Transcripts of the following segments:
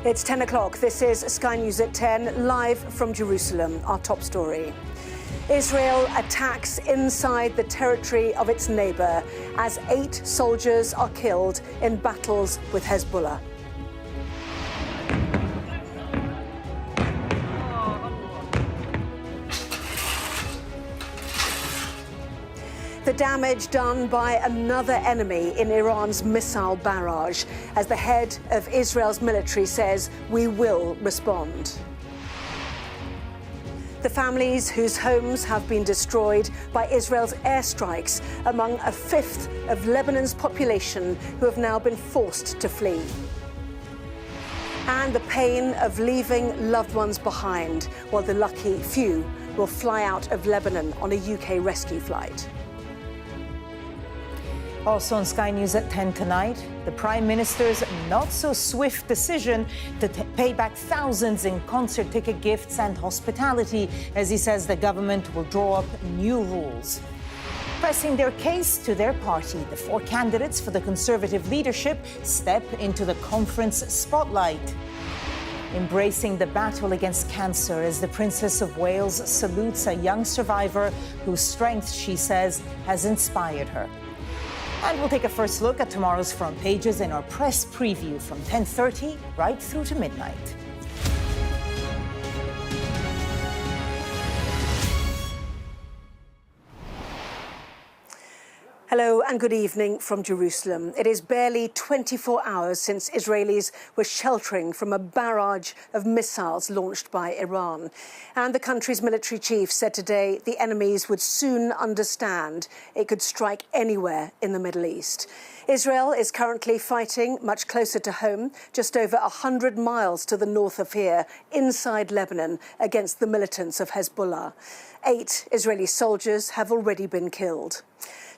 It's 10 o'clock. This is Sky News at 10, live from Jerusalem. Our top story. Israel attacks inside the territory of its neighbour as 8 soldiers are killed in battles with Hezbollah. The damage done by another enemy in Iran's missile barrage, as the head of Israel's military says, we will respond. The families whose homes have been destroyed by Israel's airstrikes, among a fifth of Lebanon's population who have now been forced to flee. And the pain of leaving loved ones behind, while the lucky few will fly out of Lebanon on a UK rescue flight. Also on Sky News at 10 tonight, the Prime Minister's not-so-swift decision to pay back thousands in concert ticket gifts and hospitality, as he says the government will draw up new rules. Pressing their case to their party, the 4 candidates for the Conservative leadership step into the conference spotlight. Embracing the battle against cancer as the Princess of Wales salutes a young survivor whose strength, she says, has inspired her. And we'll take a first look at tomorrow's front pages in our press preview from 10:30 right through to midnight. Hello and good evening from Jerusalem. It is barely 24 hours since Israelis were sheltering from a barrage of missiles launched by Iran. And the country's military chief said today the enemies would soon understand it could strike anywhere in the Middle East. Israel is currently fighting much closer to home, just over 100 miles to the north of here, inside Lebanon, against the militants of Hezbollah. 8 Israeli soldiers have already been killed.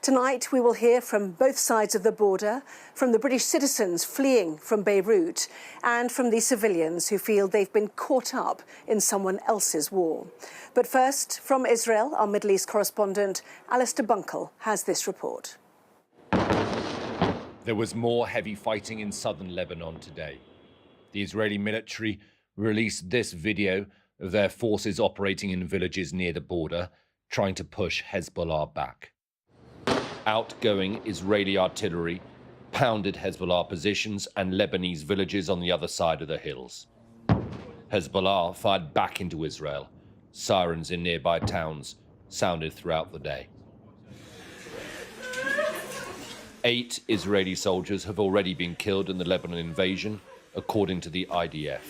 Tonight, we will hear from both sides of the border, from the British citizens fleeing from Beirut and from the civilians who feel they've been caught up in someone else's war. But first, from Israel, our Middle East correspondent Alistair Bunkle has this report. There was more heavy fighting in southern Lebanon today. The Israeli military released this video of their forces operating in villages near the border, trying to push Hezbollah back. Outgoing Israeli artillery pounded Hezbollah positions and Lebanese villages on the other side of the hills. Hezbollah fired back into Israel. Sirens in nearby towns sounded throughout the day. 8 Israeli soldiers have already been killed in the Lebanon invasion, according to the IDF.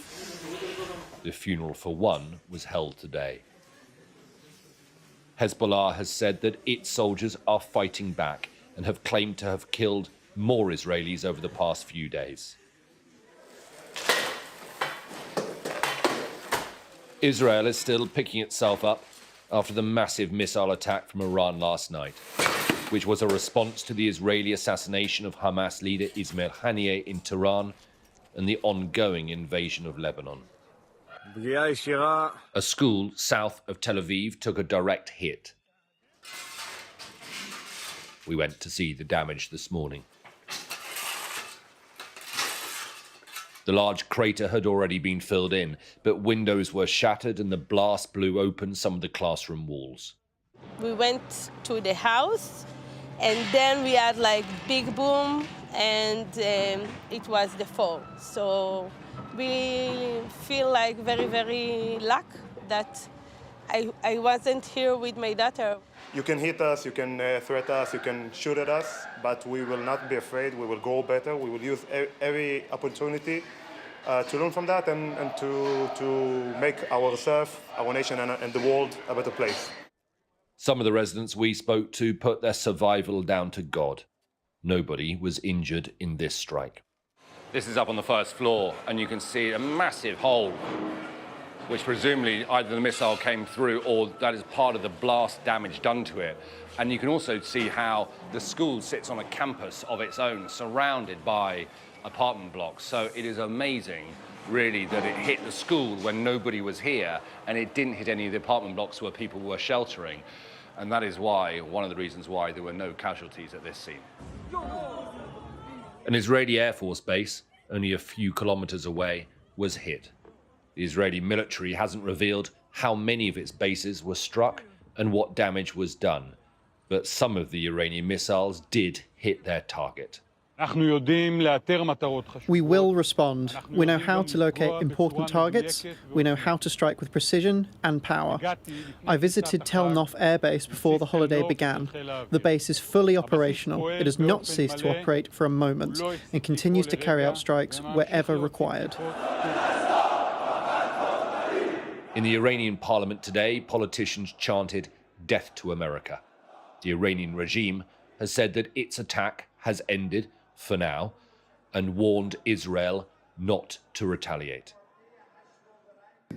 The funeral for one was held today. Hezbollah has said that its soldiers are fighting back and have claimed to have killed more Israelis over the past few days. Israel is still picking itself up after the massive missile attack from Iran last night, which was a response to the Israeli assassination of Hamas leader Ismail Haniyeh in Tehran and the ongoing invasion of Lebanon. A school south of Tel Aviv took a direct hit. We went to see the damage this morning. The large crater had already been filled in, but windows were shattered and the blast blew open some of the classroom walls. We went to the house and then we had like big boom and it was the fall. So we feel like very, very lucky that I wasn't here with my daughter. You can hit us, you can threat us, you can shoot at us, but we will not be afraid. We will grow better. We will use every opportunity to learn from that and to make ourselves, our nation and the world a better place. Some of the residents we spoke to put their survival down to God. Nobody was injured in this strike. This is up on the first floor, and you can see a massive hole, which presumably either the missile came through or that is part of the blast damage done to it. And you can also see how the school sits on a campus of its own, surrounded by apartment blocks. So it is amazing, really, that it hit the school when nobody was here, and it didn't hit any of the apartment blocks where people were sheltering. And that is why, one of the reasons why there were no casualties at this scene. An Israeli Air Force base, only a few kilometers away, was hit. The Israeli military hasn't revealed how many of its bases were struck and what damage was done, but some of the Iranian missiles did hit their target. We will respond. We know how to locate important targets. We know how to strike with precision and power. I visited Tel Nof Air Base before the holiday began. The base is fully operational. It has not ceased to operate for a moment and continues to carry out strikes wherever required. In the Iranian parliament today, politicians chanted "Death to America." The Iranian regime has said that its attack has ended for now and warned Israel not to retaliate.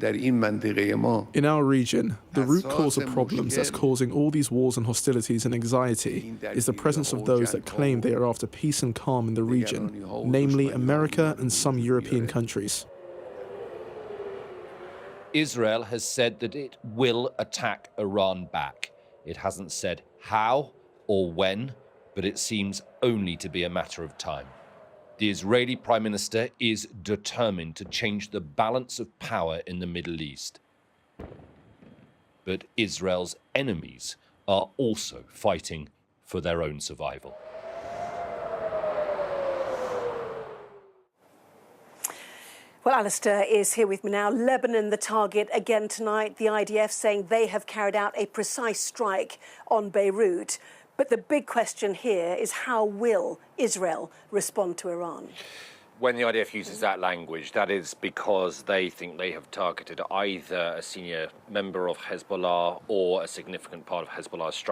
In our region, the root cause of problems that's causing all these wars and hostilities and anxiety is the presence of those that claim they are after peace and calm in the region, namely America and some European countries. Israel has said that it will attack Iran back. It hasn't said how or when, but it seems only to be a matter of time. The Israeli Prime Minister is determined to change the balance of power in the Middle East. But Israel's enemies are also fighting for their own survival. Well, Alistair is here with me now. Lebanon, the target again tonight. The IDF saying they have carried out a precise strike on Beirut. But the big question here is how will Israel respond to Iran? When the IDF uses that language, that is because they think they have targeted either a senior member of Hezbollah or a significant part of Hezbollah's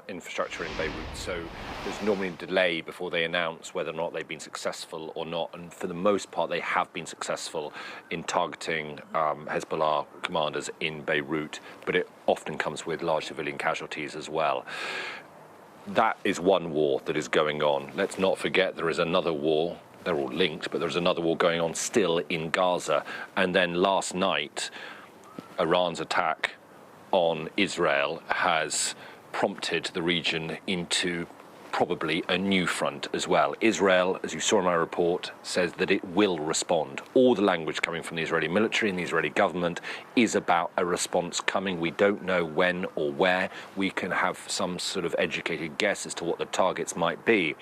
infrastructure in Beirut. So there's normally a delay before they announce whether or not they've been successful or not. And for the most part, they have been successful in targeting Hezbollah commanders in Beirut, but it often comes with large civilian casualties as well. That is one war that is going on. Let's not forget there is another war. They're all linked, but there's another war going on still in Gaza. And then last night, Iran's attack on Israel has prompted the region into probably a new front as well. Israel, as you saw in my report, says that it will respond. All the language coming from the Israeli military and the Israeli government is about a response coming. We don't know when or where. We can have some sort of educated guess as to what the targets might be.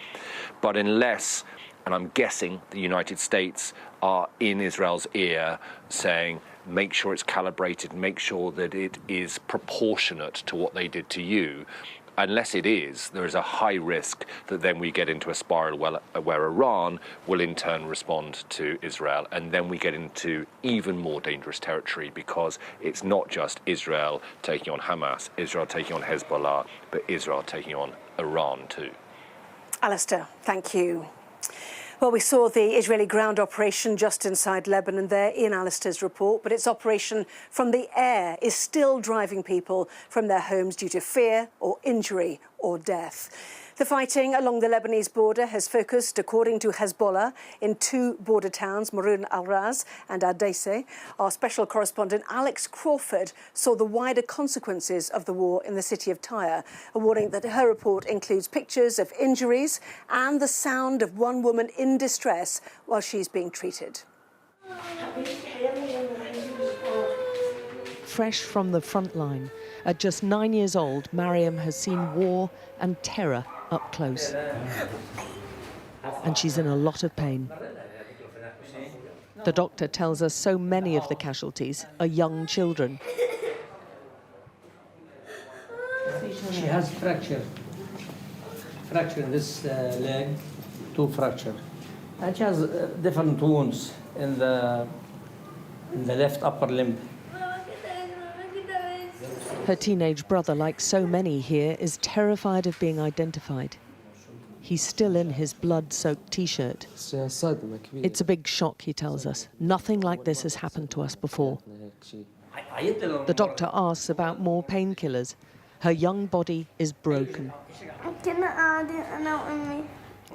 But unless, and I'm guessing the United States are in Israel's ear saying, make sure it's calibrated, make sure that it is proportionate to what they did to you. Unless it is, there is a high risk that then we get into a spiral where Iran will in turn respond to Israel. And then we get into even more dangerous territory because it's not just Israel taking on Hamas, Israel taking on Hezbollah, but Israel taking on Iran too. Alistair, thank you. Well, we saw the Israeli ground operation just inside Lebanon there in Alistair's report, but its operation from the air is still driving people from their homes due to fear or injury or death. The fighting along the Lebanese border has focused, according to Hezbollah, in two border towns, Marun al-Ras and Adaisseh. Our special correspondent Alex Crawford saw the wider consequences of the war in the city of Tyre, a warning that her report includes pictures of injuries and the sound of one woman in distress while she's being treated. Fresh from the front line, at just 9 years old, Mariam has seen war and terror up close. And she's in a lot of pain. The doctor tells us so many of the casualties are young children. She has fracture in this leg, 2 fractures. And she has different wounds in the left upper limb. Her teenage brother, like so many here, is terrified of being identified. He's still in his blood-soaked T-shirt. It's a big shock, he tells us. Nothing like this has happened to us before. The doctor asks about more painkillers. Her young body is broken.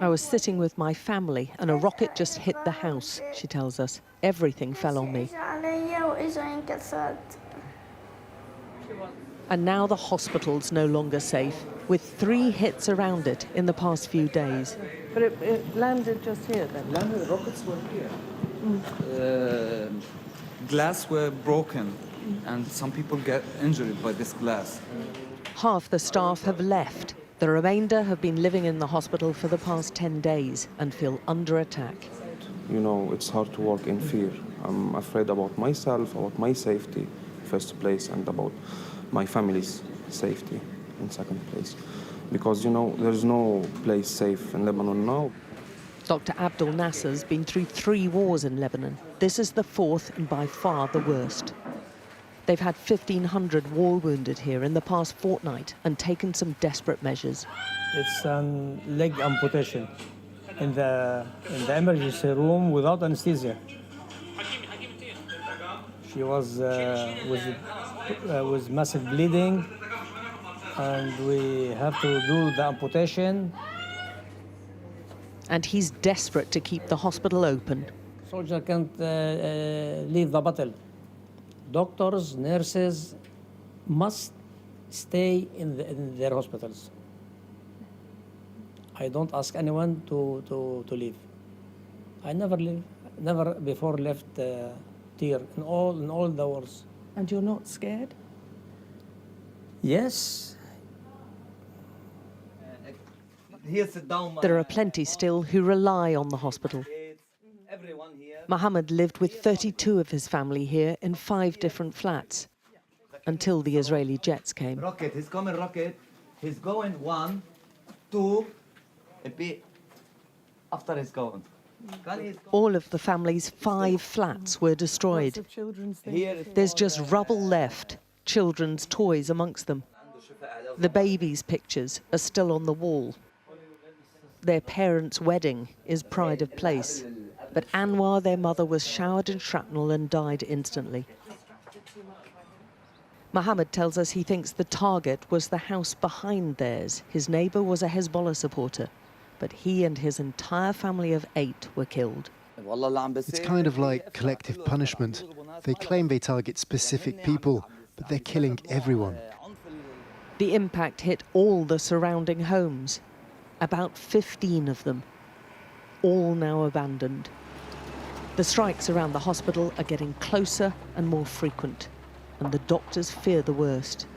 I was sitting with my family and a rocket just hit the house, she tells us. Everything fell on me. And now the hospital's no longer safe, with 3 hits around it in the past few days. But it landed just here then? Landed, rockets were here. Glass were broken, and some people get injured by this glass. Half the staff have left. The remainder have been living in the hospital for the past 10 days and feel under attack. You know, it's hard to work in fear. I'm afraid about myself, about my safety, first place, and about my family's safety in second place. Because, you know, there's no place safe in Lebanon now. Dr. Abdul Nasser's been through 3 wars in Lebanon. This is the 4th and by far the worst. They've had 1,500 war wounded here in the past fortnight and taken some desperate measures. It's a leg amputation in the emergency room without anesthesia. She was with massive bleeding, and we have to do the amputation. And he's desperate to keep the hospital open. Soldier can't leave the battle. Doctors, nurses must stay in their hospitals. I don't ask anyone to leave. I never before left Tyre in all the wars. And you're not scared? Yes. There are plenty still who rely on the hospital. Mohammed lived with 32 of his family here in 5 different flats until the Israeli jets came. Rocket, he's coming, rocket. He's going 1, 2, a bit after he's going. All of the family's 5 flats were destroyed. There's just rubble left, children's toys amongst them. The babies' pictures are still on the wall. Their parents' wedding is pride of place. But Anwar, their mother, was showered in shrapnel and died instantly. Mohammed tells us he thinks the target was the house behind theirs. His neighbour was a Hezbollah supporter, but he and his entire family of 8 were killed. It's kind of like collective punishment. They claim they target specific people, but they're killing everyone. The impact hit all the surrounding homes, about 15 of them, all now abandoned. The strikes around the hospital are getting closer and more frequent, and the doctors fear the worst.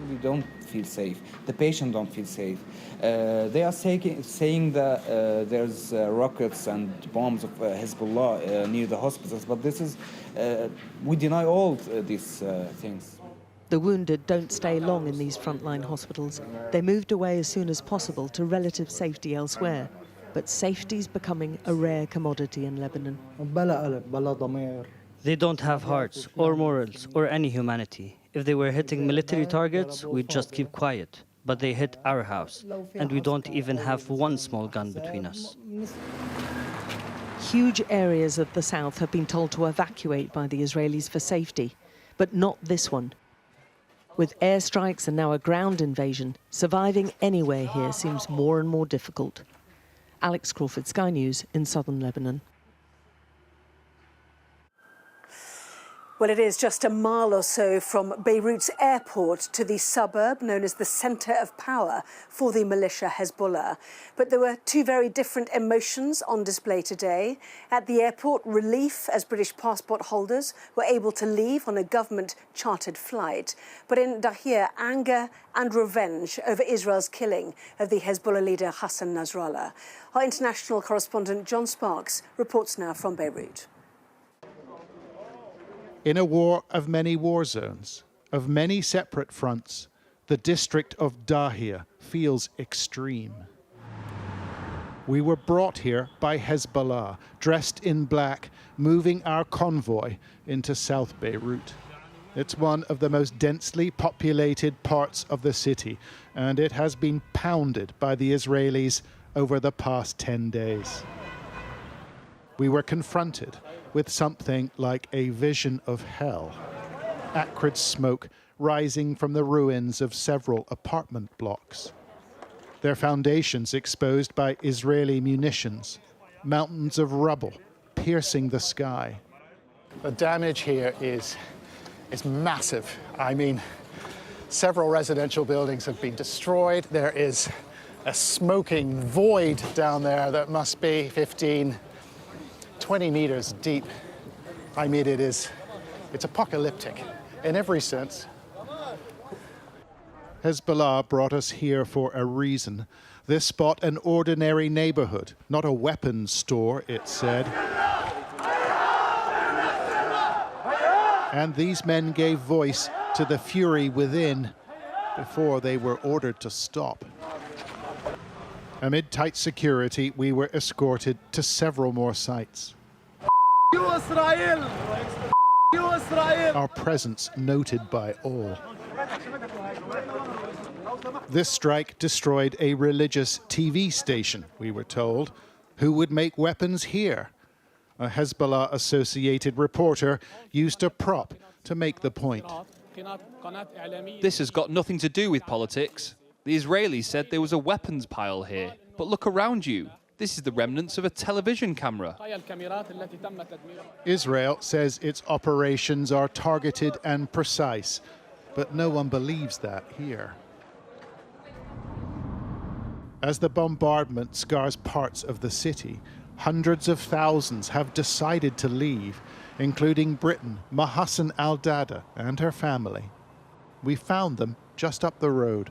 We don't feel safe. The patient don't feel safe. They are saying that there's rockets and bombs of Hezbollah near the hospitals, but this is we deny all these things. The wounded don't stay long in these frontline hospitals. They moved away as soon as possible to relative safety elsewhere. But safety's becoming a rare commodity in Lebanon. They don't have hearts or morals or any humanity. If they were hitting military targets, we'd just keep quiet. But they hit our house, and we don't even have one small gun between us. Huge areas of the south have been told to evacuate by the Israelis for safety, but not this one. With airstrikes and now a ground invasion, surviving anywhere here seems more and more difficult. Alex Crawford, Sky News in southern Lebanon. Well, it is just a mile or so from Beirut's airport to the suburb known as the centre of power for the militia Hezbollah. But there were 2 very different emotions on display today. At the airport, relief as British passport holders were able to leave on a government-chartered flight. But in Dahir, anger and revenge over Israel's killing of the Hezbollah leader Hassan Nasrallah. Our international correspondent John Sparks reports now from Beirut. In a war of many war zones, of many separate fronts, the district of Dahir feels extreme. We were brought here by Hezbollah, dressed in black, moving our convoy into South Beirut. It's one of the most densely populated parts of the city, and it has been pounded by the Israelis over the past 10 days. We were confronted with something like a vision of hell. Acrid smoke rising from the ruins of several apartment blocks. Their foundations exposed by Israeli munitions, mountains of rubble piercing the sky. The damage here is massive. I mean, Several residential buildings have been destroyed. There is a smoking void down there that must be 15, 20 meters deep. I mean, it's apocalyptic in every sense. Hezbollah brought us here for a reason. This spot an ordinary neighborhood, not a weapons store, it said. And these men gave voice to the fury within before they were ordered to stop. Amid tight security, we were escorted to several more sites. Our presence noted by all. This strike destroyed a religious TV station, we were told. Who would make weapons here? A Hezbollah-associated reporter used a prop to make the point. This has got nothing to do with politics. The Israelis said there was a weapons pile here, but look around you. This is the remnants of a television camera. Israel says its operations are targeted and precise, but no one believes that here. As the bombardment scars parts of the city, hundreds of thousands have decided to leave, including Britain, Mahassan al-Dada and her family. We found them just up the road.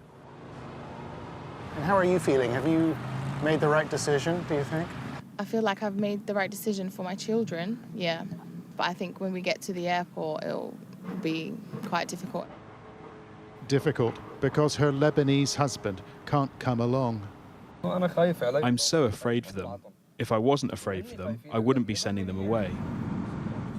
And how are you feeling? Have you made the right decision, do you think? I feel like I've made the right decision for my children, yeah. But I think when we get to the airport, it'll be quite difficult. Difficult because her Lebanese husband can't come along. I'm so afraid for them. If I wasn't afraid for them, I wouldn't be sending them away.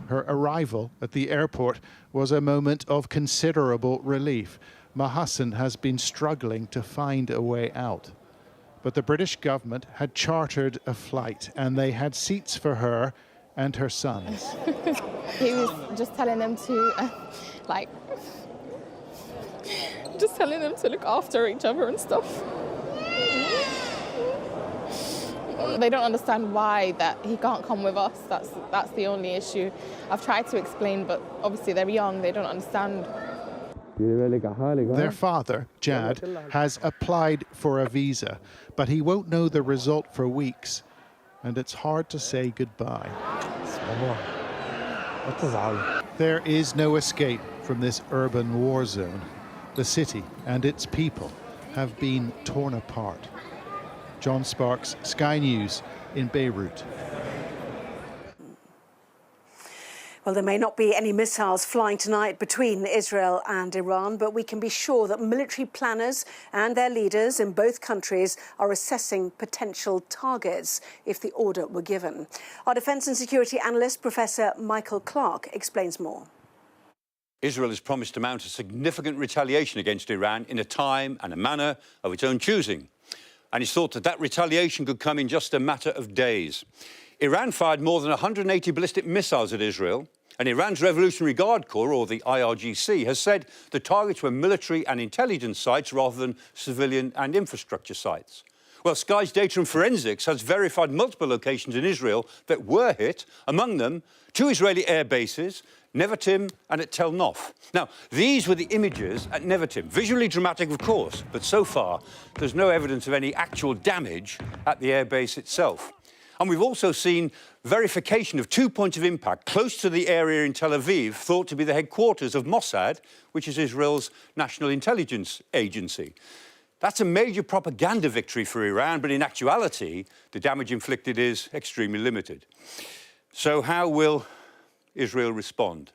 Her arrival at the airport was a moment of considerable relief. Mahassan has been struggling to find a way out. But the British government had chartered a flight and they had seats for her and her sons. He was just telling them to, just telling them to look after each other and stuff. They don't understand why that he can't come with us. That's the only issue. I've tried to explain, but obviously they're young, they don't understand. Their father, Jad, has applied for a visa, but he won't know the result for weeks, and it's hard to say goodbye. There is no escape from this urban war zone. The city and its people have been torn apart. John Sparks, Sky News in Beirut. Well, there may not be any missiles flying tonight between Israel and Iran, but we can be sure that military planners and their leaders in both countries are assessing potential targets if the order were given. Our defence and security analyst, Professor Michael Clark, explains more. Israel has promised to mount a significant retaliation against Iran in a time and a manner of its own choosing. And it's thought that that retaliation could come in just a matter of days. Iran fired more than 180 ballistic missiles at Israel, and Iran's Revolutionary Guard Corps, or the IRGC, has said the targets were military and intelligence sites rather than civilian and infrastructure sites. Well, Sky's data and forensics has verified multiple locations in Israel that were hit, among them 2 Israeli air bases, Nevatim and at Tel Nof. Now, these were the images at Nevatim. Visually dramatic, of course, but so far there's no evidence of any actual damage at the airbase itself. And we've also seen verification of 2 points of impact close to the area in Tel Aviv, thought to be the headquarters of Mossad, which is Israel's national intelligence agency. That's a major propaganda victory for Iran, but in actuality, the damage inflicted is extremely limited. So how will Israel respond?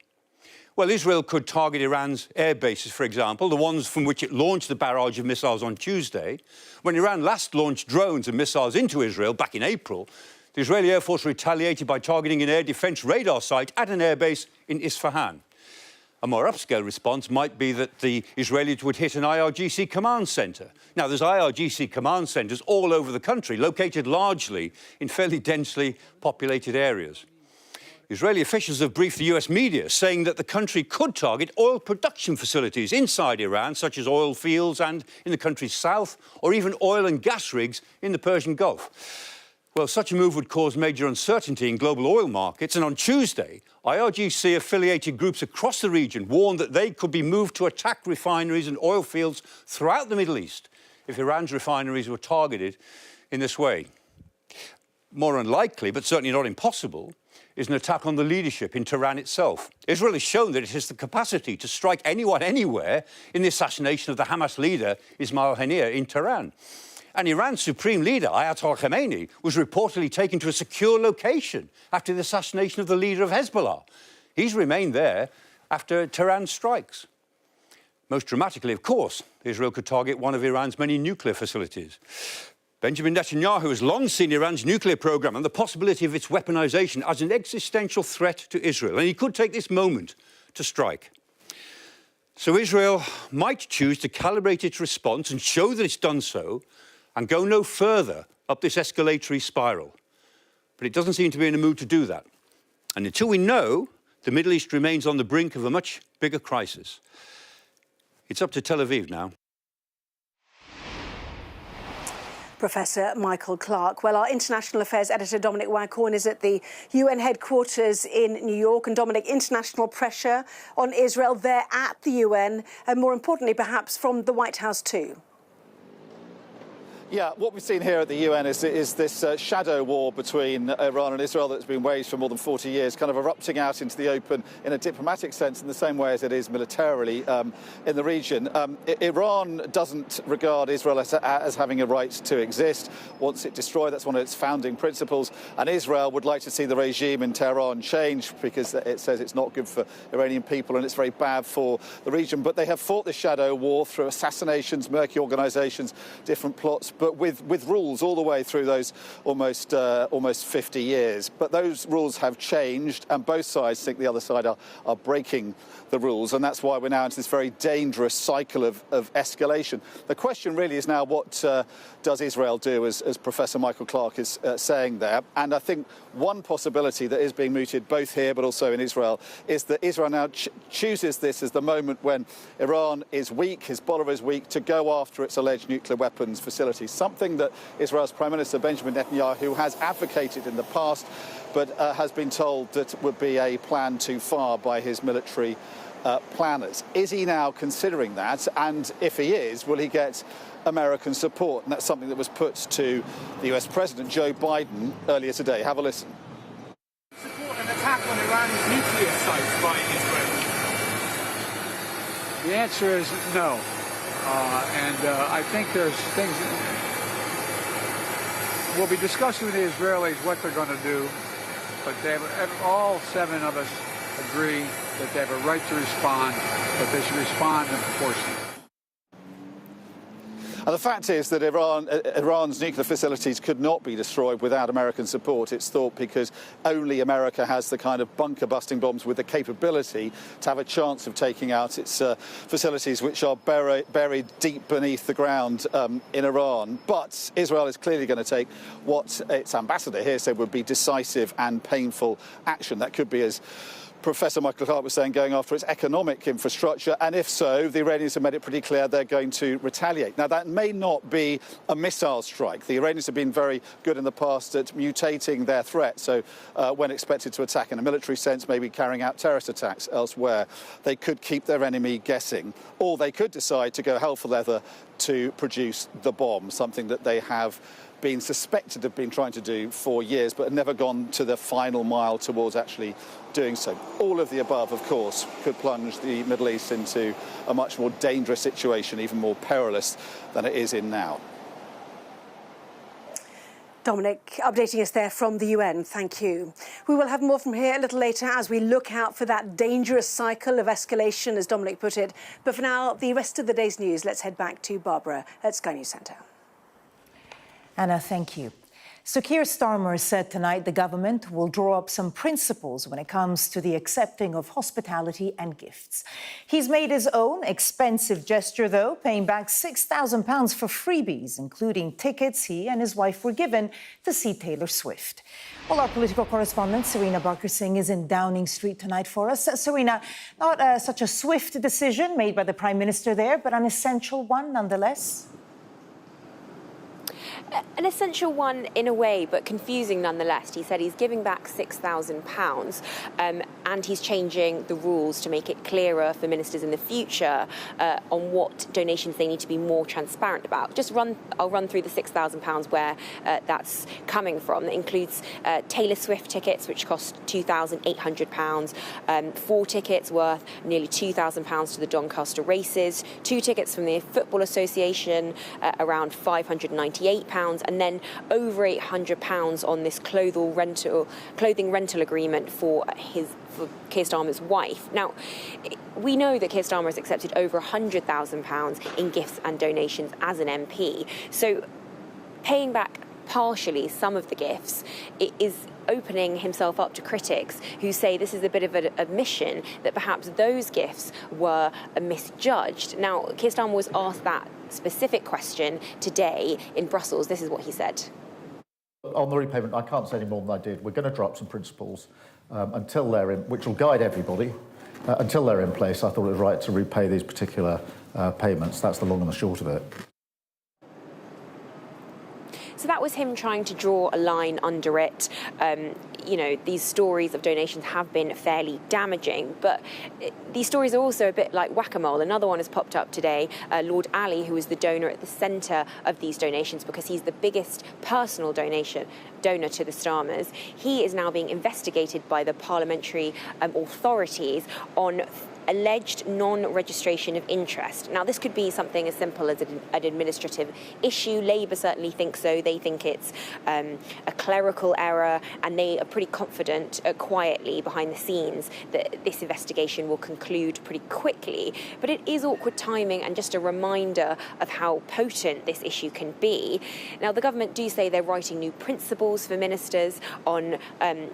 Well, Israel could target Iran's air bases, for example, the ones from which it launched the barrage of missiles on Tuesday. When Iran last launched drones and missiles into Israel back in April, the Israeli Air Force retaliated by targeting an air defense radar site at an airbase in Isfahan. A more upscale response might be that the Israelis would hit an IRGC command centre. Now, there's IRGC command centres all over the country, located largely in fairly densely populated areas. Israeli officials have briefed the US media, saying that the country could target oil production facilities inside Iran, such as oil fields and in the country's south, or even oil and gas rigs in the Persian Gulf. Well, such a move would cause major uncertainty in global oil markets, and on Tuesday, IRGC-affiliated groups across the region warned that they could be moved to attack refineries and oil fields throughout the Middle East if Iran's refineries were targeted in this way. More unlikely, but certainly not impossible, is an attack on the leadership in Tehran itself. Israel has shown that it has the capacity to strike anyone, anywhere, in the assassination of the Hamas leader, Ismail Haniyeh, in Tehran. And Iran's supreme leader, Ayatollah Khamenei, was reportedly taken to a secure location after the assassination of the leader of Hezbollah. He's remained there after Tehran strikes. Most dramatically, of course, Israel could target one of Iran's many nuclear facilities. Benjamin Netanyahu has long seen Iran's nuclear program and the possibility of its weaponization as an existential threat to Israel, and he could take this moment to strike. So Israel might choose to calibrate its response and show that it's done so and go no further up this escalatory spiral. But it doesn't seem to be in a mood to do that. And until we know, the Middle East remains on the brink of a much bigger crisis. It's up to Tel Aviv now. Professor Michael Clarke. Well, our international affairs editor Dominic Waghorn is at the UN headquarters in New York. And Dominic, international pressure on Israel there at the UN, and more importantly, perhaps from the White House too. Yeah, what we've seen here at the UN is this shadow war between Iran and Israel that's been waged for more than 40 years, kind of erupting out into the open in a diplomatic sense in the same way as it is militarily in the region. Iran doesn't regard Israel as having a right to exist, wants it destroyed. That's one of its founding principles. And Israel would like to see the regime in Tehran change because it says it's not good for Iranian people and it's very bad for the region. But they have fought this shadow war through assassinations, murky organisations, different plots, but with rules all the way through those almost 50 years. But those rules have changed, and both sides think the other side are breaking the rules, and that's why we're now into this very dangerous cycle of escalation. The question really is now, what does Israel do, as Professor Michael Clarke is saying there? And I think one possibility that is being mooted both here but also in Israel is that Israel now chooses this as the moment when Iran is weak, Hezbollah is weak, to go after its alleged nuclear weapons facilities, something that Israel's Prime Minister Benjamin Netanyahu has advocated in the past, but has been told that would be a plan too far by his military planners. Is he now considering that? And if he is, will he get American support? And that's something that was put to the US President Joe Biden earlier today. Have a listen. Support an attack on Iran's nuclear sites by Israel? The answer is no. I think there's things we'll be discussing with the Israelis what they're going to do, but all seven of us agree that they have a right to respond, but they should respond in proportion. And the fact is that Iran's nuclear facilities could not be destroyed without American support, it's thought, because only America has the kind of bunker-busting bombs with the capability to have a chance of taking out its facilities, which are buried deep beneath the ground in Iran. But Israel is clearly going to take what its ambassador here said would be decisive and painful action. That could be, as Professor Michael Clarke was saying, going after its economic infrastructure, and if so, the Iranians have made it pretty clear they're going to retaliate. Now, that may not be a missile strike. The Iranians have been very good in the past at mutating their threat, so when expected to attack in a military sense, maybe carrying out terrorist attacks elsewhere, they could keep their enemy guessing, or they could decide to go hell for leather to produce the bomb, something that they have been suspected of been trying to do for years, but had never gone to the final mile towards actually doing so. All of the above, of course, could plunge the Middle East into a much more dangerous situation, even more perilous than it is in now. Dominic, updating us there from the UN. Thank you. We will have more from here a little later as we look out for that dangerous cycle of escalation, as Dominic put it. But for now, the rest of the day's news, let's head back to Barbara at Sky News Centre. Anna, thank you. So Keir Starmer said tonight the government will draw up some principles when it comes to the accepting of hospitality and gifts. He's made his own expensive gesture, though, paying back £6,000 for freebies, including tickets he and his wife were given to see Taylor Swift. Well, our political correspondent, Serena Barker-Singh, is in Downing Street tonight for us. Serena, not such a swift decision made by the Prime Minister there, but an essential one nonetheless. An essential one in a way, but confusing nonetheless. He said he's giving back £6,000 and he's changing the rules to make it clearer for ministers in the future on what donations they need to be more transparent about. I'll run through the £6,000 where that's coming from. It includes Taylor Swift tickets, which cost £2,800, 4 tickets worth nearly £2,000 to the Doncaster races, 2 tickets from the Football Association, around £598, and then over £800 on this clothing rental agreement for Keir Starmer's wife. Now, we know that Keir Starmer has accepted over £100,000 in gifts and donations as an MP. So paying back partially some of the gifts is opening himself up to critics who say this is a bit of an admission that perhaps those gifts were misjudged. Now, Keir Starmer was asked that specific question today in Brussels. This is what he said. On the repayment, I can't say any more than I did. We're going to drop some principles until they're in, which will guide everybody. Until they're in place, I thought it was right to repay these particular payments. That's the long and the short of it. So that was him trying to draw a line under it. You know, these stories of donations have been fairly damaging, but these stories are also a bit like whack-a-mole. Another one has popped up today. Lord Ali, who is the donor at the centre of these donations because he's the biggest personal donor to the Starmers, he is now being investigated by the parliamentary authorities on alleged non-registration of interest. Now, this could be something as simple as an administrative issue. Labour certainly think so. They think it's a clerical error, and they are pretty confident, quietly behind the scenes, that this investigation will conclude pretty quickly. But it is awkward timing and just a reminder of how potent this issue can be. Now, the government do say they're writing new principles for ministers on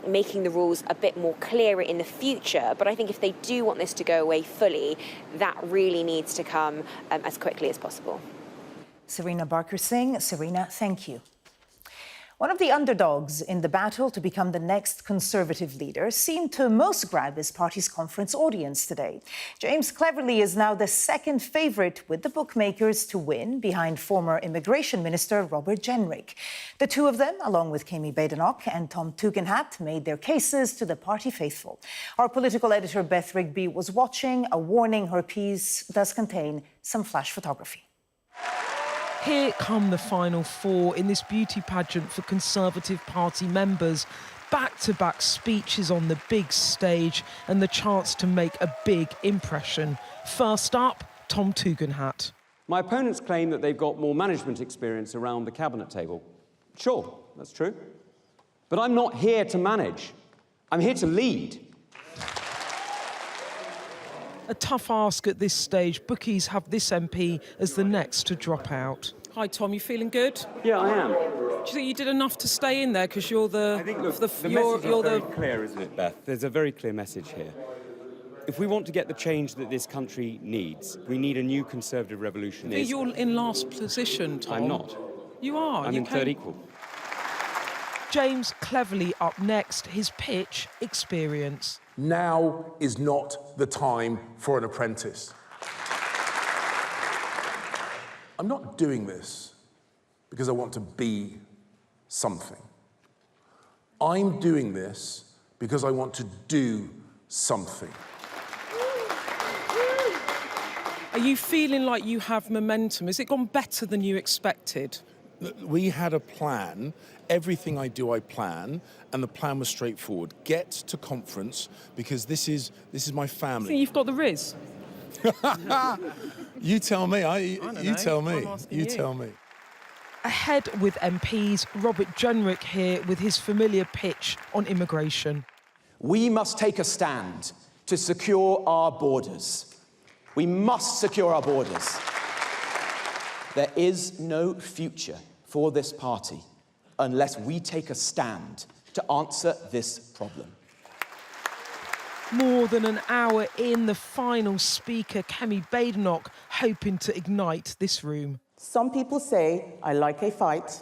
making the rules a bit more clearer in the future. But I think if they do want this to go away fully, that really needs to come as quickly as possible. Serena Barker-Singh. Serena, thank you. One of the underdogs in the battle to become the next Conservative leader seemed to most grab his party's conference audience today. James Cleverly is now the second favourite with the bookmakers to win, behind former Immigration Minister Robert Jenrick. The two of them, along with Kemi Badenoch and Tom Tugendhat, made their cases to the party faithful. Our political editor Beth Rigby was watching, a warning her piece does contain some flash photography. Here come the final four in this beauty pageant for Conservative Party members. Back-to-back speeches on the big stage and the chance to make a big impression. First up, Tom Tugendhat. My opponents claim that they've got more management experience around the cabinet table. Sure, that's true. But I'm not here to manage. I'm here to lead. A tough ask at this stage. Bookies have this MP as the next to drop out. Hi, Tom. You feeling good? Yeah, I am. Do you think you did enough to stay in there because you're the? I think the message is very clear, isn't it, Beth? There's a very clear message here. If we want to get the change that this country needs, we need a new Conservative revolution. You're in last position, Tom. I'm not. You are. I'm in third equal. James Cleverly up next. His pitch, experience. Now is not the time for an apprentice. I'm not doing this because I want to be something. I'm doing this because I want to do something. Are you feeling like you have momentum? Has it gone better than you expected? We had a plan. Everything I do, I plan, and the plan was straightforward. Get to conference because this is my family. I think you've got the Riz. You tell me. You tell me. You tell me. Ahead with MPs, Robert Jenrick here with his familiar pitch on immigration. We must take a stand to secure our borders. We must secure our borders. There is no future for this party unless we take a stand to answer this problem. More than an hour in, the final speaker, Kemi Badenoch, hoping to ignite this room. Some people say I like a fight.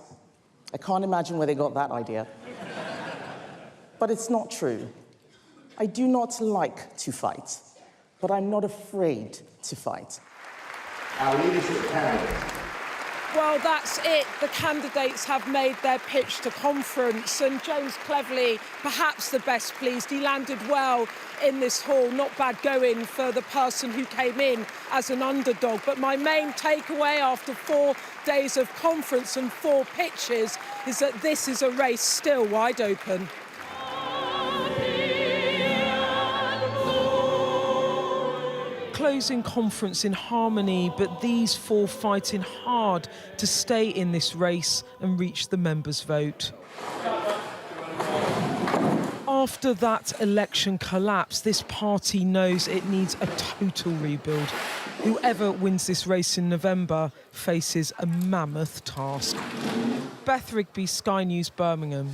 I can't imagine where they got that idea. But it's not true. I do not like to fight, but I'm not afraid to fight. Our leadership candidate Well, that's it. The candidates have made their pitch to conference, and James Cleverly, perhaps the best pleased. He landed well in this hall. Not bad going for the person who came in as an underdog. But my main takeaway after 4 days of conference and 4 pitches is that this is a race still wide open. Closing conference in harmony, but these 4 fighting hard to stay in this race and reach the members' vote. After that election collapse, this party knows it needs a total rebuild. Whoever wins this race in November faces a mammoth task. Beth Rigby, Sky News, Birmingham.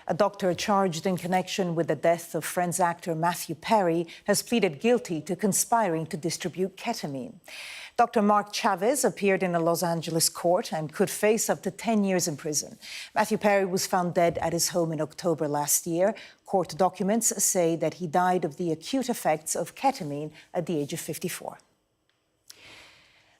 A doctor charged in connection with the death of Friends actor Matthew Perry has pleaded guilty to conspiring to distribute ketamine. Dr. Mark Chavez appeared in a Los Angeles court and could face up to 10 years in prison. Matthew Perry was found dead at his home in October last year. Court documents say that he died of the acute effects of ketamine at the age of 54.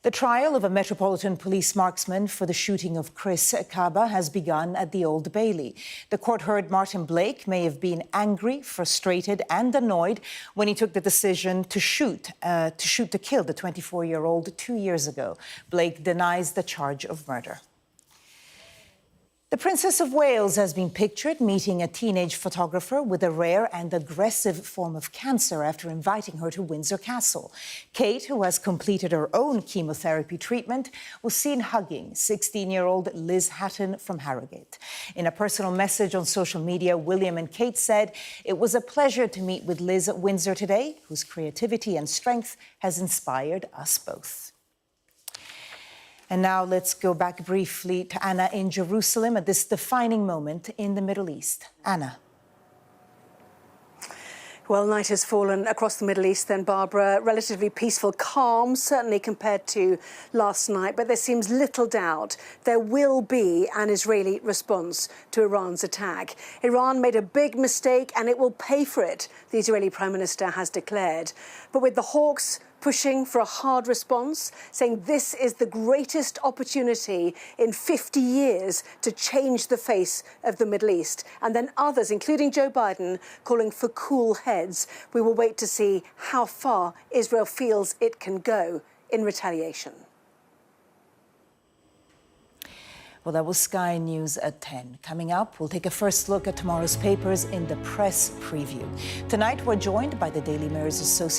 The trial of a Metropolitan Police marksman for the shooting of Chris Kaba has begun at the Old Bailey. The court heard Martin Blake may have been angry, frustrated and annoyed when he took the decision to kill the 24-year-old 2 years ago. Blake denies the charge of murder. The Princess of Wales has been pictured meeting a teenage photographer with a rare and aggressive form of cancer after inviting her to Windsor Castle. Kate, who has completed her own chemotherapy treatment, was seen hugging 16-year-old Liz Hatton from Harrogate. In a personal message on social media, William and Kate said, "It was a pleasure to meet with Liz at Windsor today, whose creativity and strength has inspired us both." And now let's go back briefly to Anna in Jerusalem at this defining moment in the Middle East. Anna. Well, night has fallen across the Middle East then, Barbara. Relatively peaceful, calm, certainly compared to last night. But there seems little doubt there will be an Israeli response to Iran's attack. Iran made a big mistake and it will pay for it, the Israeli Prime Minister has declared. But with the hawks pushing for a hard response, saying this is the greatest opportunity in 50 years to change the face of the Middle East. And then others, including Joe Biden, calling for cool heads. We will wait to see how far Israel feels it can go in retaliation. Well, that was Sky News at 10. Coming up, we'll take a first look at tomorrow's papers in the press preview. Tonight, we're joined by the Daily Mirror's associate